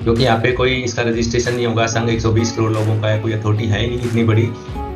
क्योंकि यहाँ पे कोई इसका रजिस्ट्रेशन नहीं होगा। संघ 120 करोड़ लोगों का है, कोई अथॉरिटी है ही नहीं इतनी बड़ी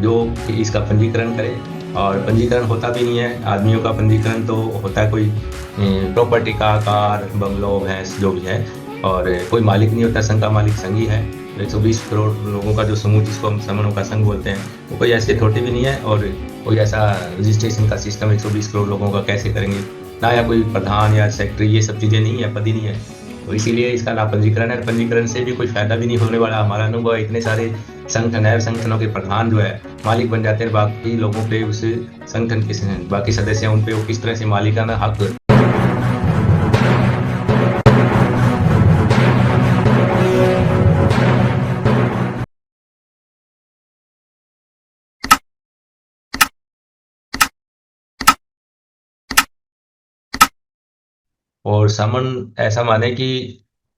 जो कि इसका पंजीकरण करे। और पंजीकरण होता भी नहीं है, आदमियों का पंजीकरण तो होता है कोई प्रॉपर्टी का, कार, बंगलो, भैंस, जो भी है। और कोई मालिक नहीं होता, संघ का मालिक संघ ही है। 120 करोड़ लोगों का जो समूह, जिसको हम समूहों का संघ बोलते हैं, तो कोई ऐसी अथॉरिटी भी नहीं है। और कोई ऐसा रजिस्ट्रेशन का सिस्टम 120 करोड़ लोगों का कैसे करेंगे ना, या कोई प्रधान या सेक्रेटरी, ये सब चीज़ें नहीं है, पद ही नहीं है। तो इसीलिए इसका ना पंजीकरण है। पंजीकरण से भी कोई फायदा भी नहीं होने वाला। हमारा अनुभव है, इतने सारे संगठन है, संगठनों के प्रधान जो है मालिक बन जाते हैं, बाकी लोगों पे उस संगठन के बाकी सदस्य हैं उन पे वो किस तरह से मालिकाना हक। और समन ऐसा माने कि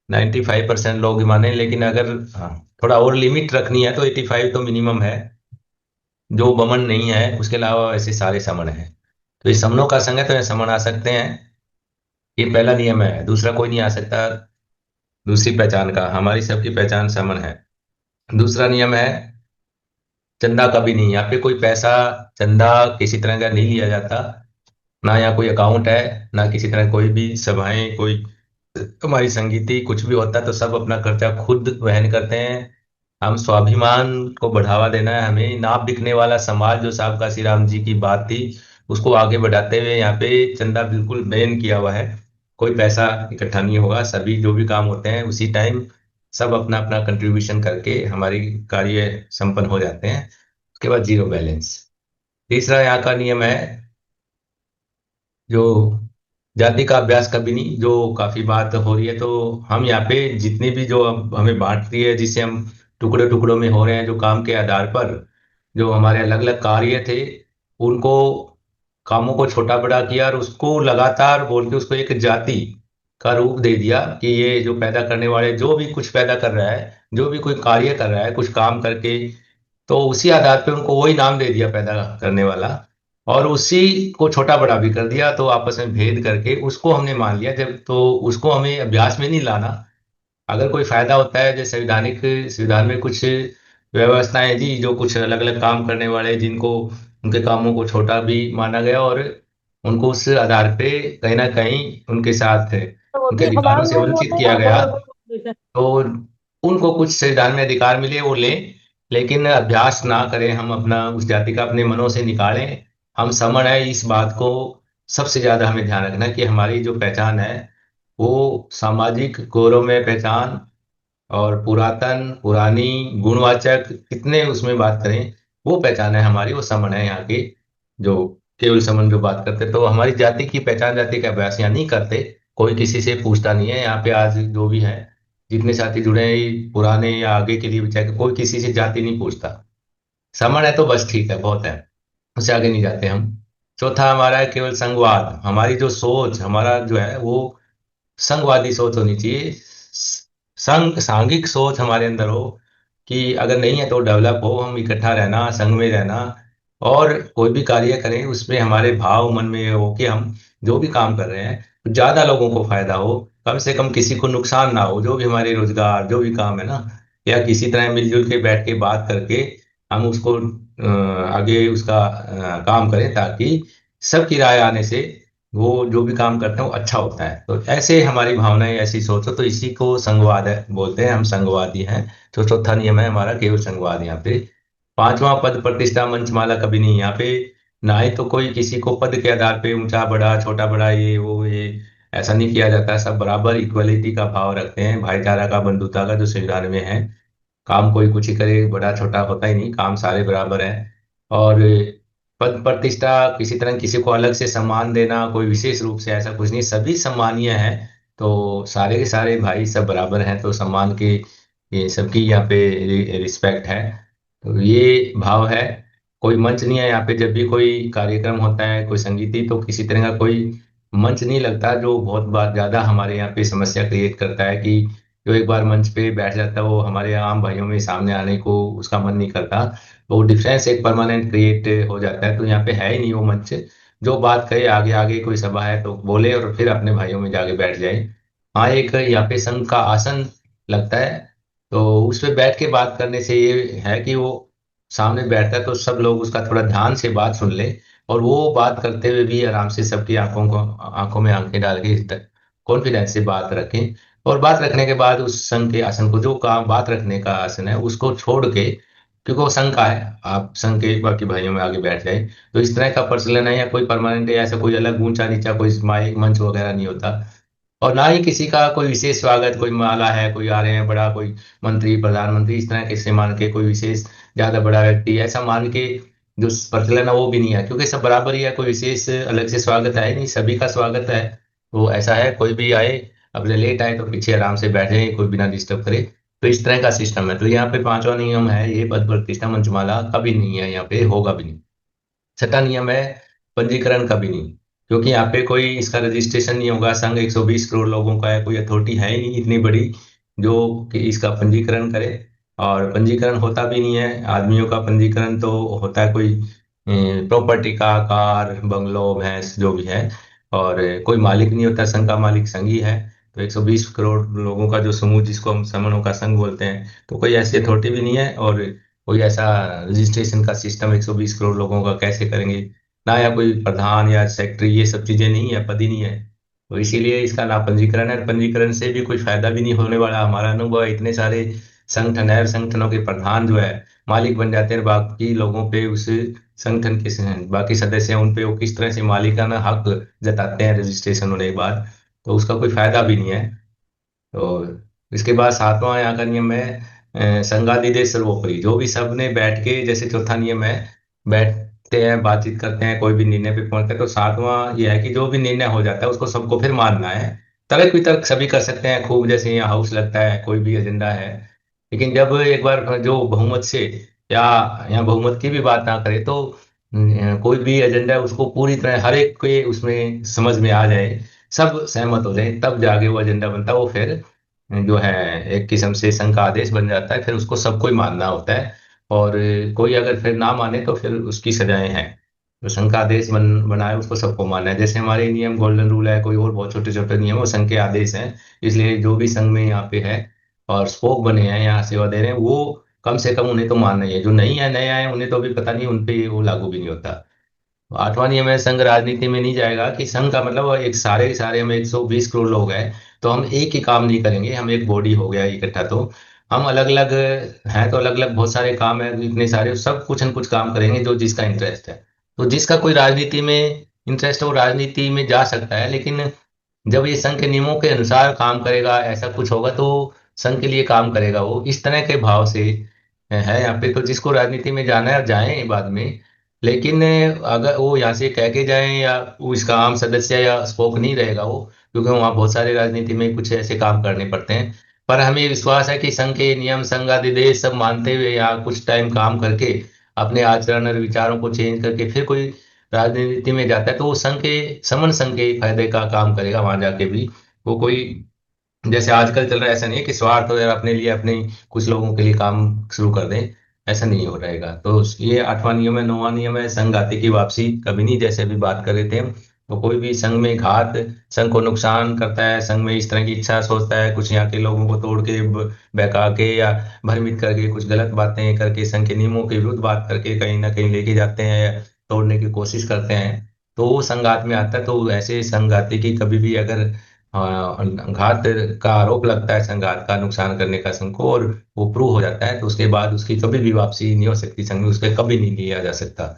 95% लोग माने, लेकिन अगर हाँ, थोड़ा और लिमिट रखनी है तो 85 तो मिनिमम है। जो बमन नहीं है उसके अलावा वैसे सारे समन है। तो ये समनों का संघ है, तो ये समन आ सकते हैं। ये पहला नियम है, दूसरा कोई नहीं आ सकता। दूसरी पहचान का, हमारी सबकी पहचान समन है। दूसरा नियम है, चंदा कभी नहीं। यहाँ पे कोई पैसा, चंदा किसी तरह का नहीं लिया जाता। ना यहाँ कोई अकाउंट है, ना किसी तरह कोई भी सभाएं, कोई हमारी संगीति कुछ भी होता है तो सब अपना खर्चा खुद वहन करते हैं। हम स्वाभिमान को बढ़ावा देना है हमें। ना बिकने वाला समाज, जो साहब काशी राम जी की बात थी, उसको आगे बढ़ाते हुए यहाँ पे चंदा बिल्कुल बैन किया हुआ है। कोई पैसा इकट्ठा नहीं होगा। सभी जो भी काम होते हैं उसी टाइम सब अपना अपना कंट्रीब्यूशन करके हमारी कार्य संपन्न हो जाते हैं। उसके बाद जीरो बैलेंस। तीसरा यहाँ का नियम है, जो जाति का अभ्यास कभी नहीं। जो काफी बात हो रही है, तो हम यहाँ पे जितनी भी जो अब हमें बांट रही है, जिससे हम टुकड़े टुकड़ों में हो रहे हैं, जो काम के आधार पर जो हमारे अलग अलग कार्य थे, उनको कामों को छोटा बड़ा किया और उसको लगातार बोल के उसको एक जाति का रूप दे दिया कि ये जो पैदा करने वाले, जो भी कुछ पैदा कर रहा है, जो भी कोई कार्य कर रहा है कुछ काम करके, तो उसी आधार पे उनको वही नाम दे दिया पैदा करने वाला। और उसी को छोटा बड़ा भी कर दिया, तो आपस में भेद करके उसको हमने मान लिया। जब तो उसको हमें अभ्यास में नहीं लाना। अगर कोई फायदा होता है, जैसे संविधानिक संविधान में कुछ व्यवस्थाएं जी, जो कुछ अलग अलग काम करने वाले, जिनको उनके कामों को छोटा भी माना गया और उनको उस आधार पे कहीं ना कहीं उनके साथ उनके अधिकारों से वंचित किया गया, तो उनको कुछ संविधान में अधिकार मिले वो लें। लेकिन अभ्यास ना करें, हम अपना उस जाति का अपने मनों से निकालें। हम समण है, इस बात को सबसे ज्यादा हमें ध्यान रखना है कि हमारी जो पहचान है वो सामाजिक गौरवमय पहचान और पुरातन, पुरानी, गुणवाचक, कितने उसमें बात करें, वो पहचान है हमारी, वो समण है यहाँ की। जो केवल समण जो बात करते, तो हमारी जाति की पहचान, जाति का अभ्यास यहाँ नहीं करते। कोई किसी से पूछता नहीं है यहाँ पे। आज जो भी है, जितने साथी जुड़े हैं, ये पुराने या आगे के लिए भी, चाहे कोई किसी से जाति नहीं पूछता। समण है तो बस ठीक है, बहुत है, उससे आगे नहीं जाते हम। चौथा हमारा है केवल संघवाद। हमारी जो सोच, हमारा जो है वो संघवादी सोच होनी चाहिए। संघ सांघिक सोच हमारे अंदर हो कि अगर नहीं है तो डेवलप हो, हम इकट्ठा रहना, संघ में रहना, और कोई भी कार्य करें उसमें हमारे भाव मन में ये हो कि हम जो भी काम कर रहे हैं तो ज्यादा लोगों को फायदा हो, कम से कम किसी को नुकसान ना हो। जो भी हमारे रोजगार, जो भी काम है ना, या किसी तरह मिलजुल के बैठ के बात करके हम उसको आगे उसका काम करें, ताकि सबकी राय आने से वो जो भी काम करते हैं वो अच्छा होता है। तो ऐसे हमारी भावनाएं, ऐसी सोच हो, तो इसी को संघवाद है बोलते हैं। हम संघवादी हैं। तो चौथा नियम है हमारा केवल संघवाद यहाँ पे। पांचवा, पद प्रतिष्ठा मंचमाला कभी नहीं। यहाँ पे ना ही तो कोई किसी को पद के आधार पे ऊंचा बड़ा, छोटा बड़ा, ये वो ये ऐसा नहीं किया जाता। सब बराबर इक्वलिटी का भाव रखते हैं, भाईचारा का, बंधुता का, जो संविधान में है। काम कोई कुछ ही करे, बड़ा छोटा होता ही नहीं, काम सारे बराबर है। और पद प्रतिष्ठा, किसी तरह किसी को अलग से सम्मान देना, कोई विशेष रूप से, ऐसा कुछ नहीं, सभी सम्मानीय है। तो सारे के सारे भाई सब बराबर हैं, तो सम्मान के ये सबकी यहाँ पे रिस्पेक्ट है। तो ये भाव है। कोई मंच नहीं है यहाँ पे। जब भी कोई कार्यक्रम होता है, कोई संगीति, तो किसी तरह का कोई मंच नहीं लगता, जो बहुत बार ज्यादा हमारे यहाँ पे समस्या क्रिएट करता है कि जो एक बार मंच पे बैठ जाता है वो हमारे आम भाइयों में सामने आने को उसका मन नहीं करता। तो वो डिफरेंस एक परमानेंट क्रिएट हो जाता है। तो यहाँ पे है ही नहीं वो मंच। जो बात कहे, आगे आगे कोई सभा है तो बोले और फिर अपने भाइयों में जाके बैठ जाए। हाँ, एक यहाँ पे संघ का आसन लगता है। तो उस पे बैठ के बात करने से ये है कि वो सामने बैठता है तो सब लोग उसका थोड़ा ध्यान से बात सुन ले, और वो बात करते हुए भी आराम से सबकी आंखों में आंखें डाल के कॉन्फिडेंस से बात रखें। और बात रखने के बाद उस संघ के आसन को, जो काम बात रखने का आसन है, उसको छोड़ के, क्योंकि वो संघ का है, आप संघ के बाकी भाइयों में आगे बैठ जाए। तो इस तरह का प्रचलन है, या कोई परमानेंट या ऐसा कोई अलग ऊंचा नीचा कोई माइक मंच वगैरह नहीं होता। और ना ही किसी का कोई विशेष स्वागत, कोई माला है, कोई आ रहे हैं बड़ा, कोई मंत्री प्रधानमंत्री इस तरह के से मान के, कोई विशेष ज्यादा बड़ा व्यक्ति ऐसा मान के जो प्रचलन है वो भी नहीं है, क्योंकि सब बराबर ही है, कोई विशेष अलग से स्वागत है नहीं, सभी का स्वागत है। वो ऐसा है, कोई भी आए, अपने लेट आए तो पीछे आराम से बैठे, कोई बिना डिस्टर्ब करे। तो इस तरह का सिस्टम है। तो यहाँ पे पांचवा नियम है, ये पद प्रतिष्ठा मंचमाला कभी नहीं है, यहाँ पे होगा भी नहीं। छठा नियम है, पंजीकरण कभी नहीं, क्योंकि यहाँ पे कोई इसका रजिस्ट्रेशन नहीं होगा। संघ 120 करोड़ लोगों का है, कोई अथॉरिटी है ही नहीं इतनी बड़ी जो कि इसका पंजीकरण करे। और पंजीकरण होता भी नहीं है, आदमियों का पंजीकरण तो होता है कोई प्रॉपर्टी का, कार बंगलो भैंस जो भी है। और कोई मालिक नहीं होता, संघ का मालिक संघ ही है। तो 120 करोड़ लोगों का जो समूह, जिसको हम समूहों का संघ बोलते हैं, तो कोई ऐसी अथॉरिटी भी नहीं है। और कोई ऐसा रजिस्ट्रेशन का सिस्टम 120 करोड़ लोगों का कैसे करेंगे, ना या कोई प्रधान या सेक्रेटरी, ये सब चीजें नहीं है, पद ही नहीं है। तो इसीलिए इसका ना पंजीकरण है, पंजीकरण से भी कोई फायदा भी नहीं होने वाला। हमारा अनुभव है, इतने सारे संगठन है, संगठनों के प्रधान जो है मालिक बन जाते हैं, बाकी लोगों पे उस संगठन के बाकी सदस्य हैं उन पे वो किस तरह से मालिकाना हक जताते हैं रजिस्ट्रेशन होने के बाद। तो उसका कोई फायदा भी नहीं है। तो इसके बाद सातवां यहाँ का नियम है, संगादिदेश सर्वोपरि। जो भी सब ने बैठ के, जैसे चौथा नियम है, बैठते हैं बातचीत करते हैं, कोई भी निर्णय पे पहुंचते हैं, तो सातवां ये है कि जो भी निर्णय हो जाता है उसको सबको फिर मानना है। तर्क वितर्क सभी कर सकते हैं खूब, जैसे यहाँ हाउस लगता है, कोई भी एजेंडा है। लेकिन जब एक बार जो बहुमत से, या यहाँ बहुमत की भी बात ना करे तो कोई भी एजेंडा है उसको पूरी तरह हर एक के उसमें समझ में आ जाए, सब सहमत हो जाए, तब जाके वो एजेंडा बनता है। वो फिर जो है एक किस्म से संघ का आदेश बन जाता है, फिर उसको सबको ही मानना होता है। और कोई अगर फिर ना माने तो फिर उसकी सजाएं हैं। जो संघ का आदेश बनाए उसको सबको मानना है। जैसे हमारे नियम गोल्डन रूल है, कोई और बहुत छोटे छोटे नियम, वो संघ के आदेश हैं। इसलिए जो भी संघ में यहाँ पे है और स्पोक बने हैं, यहाँ सेवा दे रहे हैं, वो कम से कम उन्हें तो मानना ही है। जो नहीं है, नए आए, उन्हें तो अभी पता नहीं, उन पे वो लागू भी नहीं होता। आठवां नियम है, संघ राजनीति में नहीं जाएगा। कि संघ का मतलब एक सारे के सारे हम 120 करोड़ लोग हैं, तो हम एक ही काम नहीं करेंगे, हम एक बॉडी हो गया इकट्ठा, तो हम अलग अलग हैं, तो अलग अलग बहुत सारे काम है, इतने सारे सब कुछ न कुछ काम करेंगे जो जिसका इंटरेस्ट है। तो जिसका कोई राजनीति में इंटरेस्ट है वो राजनीति में जा सकता है, लेकिन जब ये संघ के नियमों के अनुसार काम करेगा, ऐसा कुछ होगा तो संघ के लिए काम करेगा, वो इस तरह के भाव से है यहाँ पे। तो जिसको राजनीति में जाना है जाए बाद में, लेकिन अगर वो यहाँ से कह के जाए, या वो इसका आम सदस्य या स्पोक नहीं रहेगा वो, क्योंकि वहाँ बहुत सारे राजनीति में कुछ ऐसे काम करने पड़ते हैं। पर हमें विश्वास है कि संघ के नियम संघादिदेश सब मानते हुए, या कुछ टाइम काम करके अपने आचरण और विचारों को चेंज करके फिर कोई राजनीति में जाता है, तो वो संघ के समन संघ के फायदे का काम करेगा वहां जाके भी। वो कोई जैसे आजकल चल रहा है, ऐसा नहीं है कि स्वार्थ हो या अपने लिए, अपने कुछ लोगों के लिए काम शुरू कर दें, ऐसा नहीं हो रहेगा। तो ये आठवां नियम है। नौवां नियम है, संघाती की वापसी कभी नहीं, जैसे अभी बात कर रहे थे हम। तो कोई भी संघ में घात, संघ को नुकसान करता है, संघ में इस तरह की इच्छा सोचता है, कुछ यहाँ के लोगों को तोड़ के बहका के या भ्रमित करके, कुछ गलत बातें करके, संघ के नियमों के विरुद्ध बात करके कहीं ना कहीं लेके जाते हैं या तोड़ने की कोशिश करते हैं, तो वो संघात में आता है। तो ऐसे संघाती की कभी भी अगर घात का आरोप लगता है, संघात का नुकसान करने का संघ को, और वो प्रूव हो जाता है, तो उसके बाद उसकी कभी भी वापसी नहीं हो सकती, संघ में उसके कभी नहीं लिया जा सकता।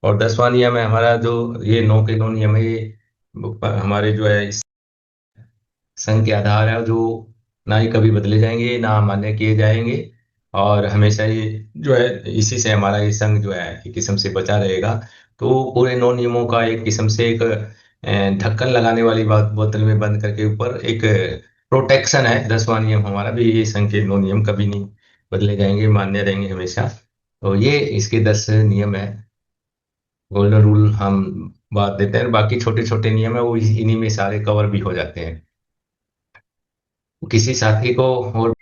और 10वां नियम है हमारा, जो ये नौ के नौ नियम है, ये हमारे जो है इस संघ के आधार है, जो ना ही कभी बदले जाएंगे, ना मान्य किए जाएंगे। और हमेशा ये जो है, इसी से हमारा ये संघ जो है एक किस्म से बचा रहेगा। तो पूरे नौ नियमों का एक किस्म से एक ढक्कन लगाने वाली बात, बोतल में बंद करके ऊपर एक प्रोटेक्शन है। 10वां नियम हमारा भी, ये संघ के नौ नियम कभी नहीं बदले जाएंगे, मान्य रहेंगे हमेशा। तो ये इसके 10 नियम है, गोल्डन रूल हम बात देते हैं। बाकी छोटे छोटे नियम है वो इन्हीं में सारे कवर भी हो जाते हैं। किसी साथी को और